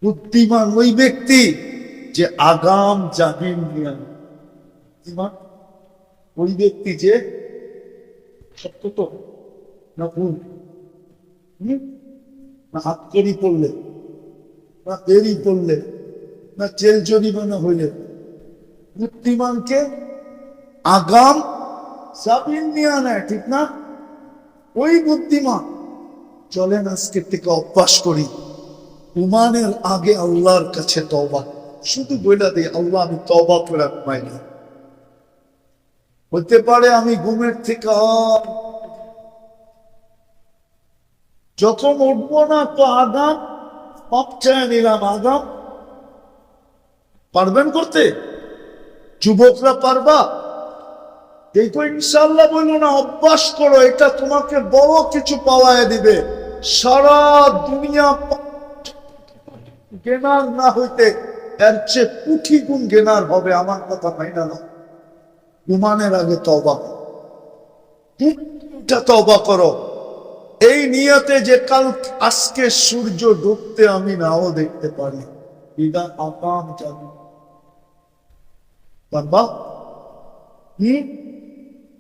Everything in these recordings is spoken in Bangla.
বুদ্ধিমান ওই ব্যক্তি যে আগাম জামিন নিয়ে আনে। বুদ্ধিমান ওই ব্যক্তি যে সত্য তো না ভুল, না হাতকড়ি পড়লে, না দেরি পড়লে, না জেল জরিমানা হইলে, বুদ্ধিমানকে আগাম জামিন নিয়ে আনে, ঠিক না? ওই বুদ্ধিমান। চলেন আজকের থেকে অভ্যাস করি ঘুমানোর আগে আল্লাহর কাছে তওবা। শুধু বইলা দিই, আল্লাহ আমি তওবা করে ঘুমাই না। হতে পারে আমি ঘুমের থেকে যখন উঠবো না তো আগাম পাপ চায় নিলাম। আগাম পারবেন করতে? যুবকরা পারবা? দেখো ইনশাল্লাহ বললো না, অভ্যাস করো, এটা তোমাকে বড় কিছু পাওয়ায় দিবে। সারা দুনিয়া গেনার না হইতে এর চেয়ে কোটি গুণ গেনার হবে। আমার কথা মাইনা না। ঘুমানোর আগে তওবা, তওবা করো এই নিয়তে যে কাল আজকে সূর্য ডুবতে আমি নাও দেখতে পারি। এটা আকাম জানি পারবা?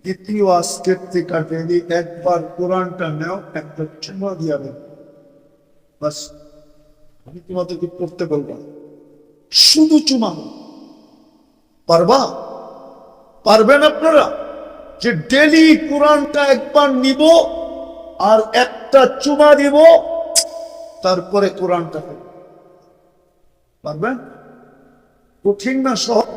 দ্বিতীয় আজকের থেকে ডেলি একবার কোরআনটা নেও, একটা চুমা দিয়া দেবে, বাস। আমি তোমাদেরকে পড়তে বলবো, শুধু চুমা। পারবা? পারবেন আপনারা যে ডেলি কোরআনটা একবার নিব আর একটা চুমা দিব, তারপরে কোরআনটা পারবেন? কঠিন না সহজ?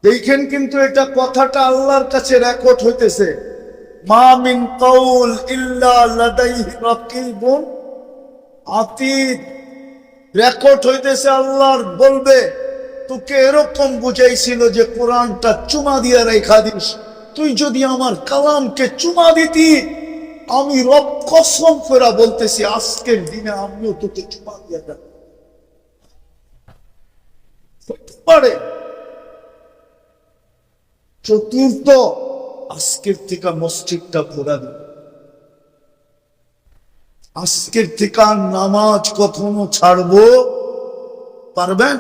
দেখেন কিন্তু এটা কথাটা আল্লাহর কাছে রেকর্ড হইতেছে। মা মিন কাউল ইল্লা লাদাইহি রাকিবুন আতীদ। রেকর্ড হইতেছে, আল্লাহর বলবে তোকে এরকম বুঝাইছিল যে কোরআনটা চুমা দিয়া রেখা দিস। তুই যদি আমার কালামকে চুমা দিতি, আমি রব কসম করে বলতেছি আজকের দিনে আমিও তোকে চুমা দিয়া দেব। পারে। চতুর্থ, আজকের থেকে মসজিদটা ঘোরা দিন। আজকের থেকে নামাজ কখনো ছাড়বো পারবেন?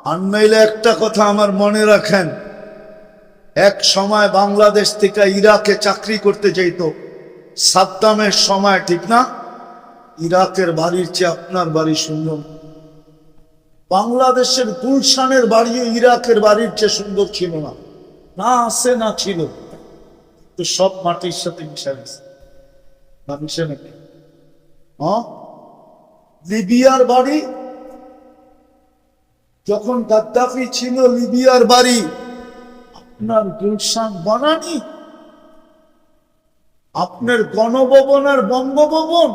আর নইলে একটা কথা আমার মনে রাখেন, এক সময় বাংলাদেশ থেকে ইরাকে চাকরি করতে যেত সাদ্দামের সময়, ঠিক না? ইরাকের বাড়ির চেয়ে আপনার বাড়ি সুন্দর। বাংলাদেশের গুলশানের বাড়িও ইরাকের বাড়ির চেয়ে সুন্দর ছিল না। না আছে না ছিল, তো সব মাটির সাথে মিশে গেছে। না মিশে নাকি? লিবিয়ার বাড়ি যখন গাদ্দাফি ছিল, লিবিয়ার বাড়ি আপনার গুলশান বানানি, আপনার গণভবন আর বঙ্গভবন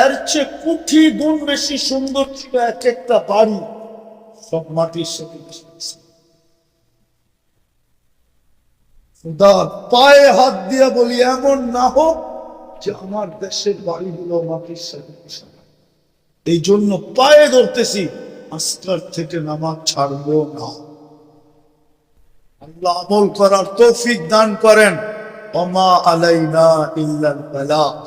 এর চেয়ে কোটি গুণ বেশি সুন্দর ছিল এক একটা বাড়ি, সব মাটির সাথে মিশে গেছে। পায়ে হাত দিয়ে বলি, এমন না হোক যে আমার দেশের বাড়িগুলো মাটির সাথে মিশে। এই জন্য পায়ে ধরতেছি, আজকাল থেকে নামাজ ছাড়বো না। আল্লাহ আমল করার তৌফিক দান করেন। ওমা আলাইনা ইল্লাল বালাগ।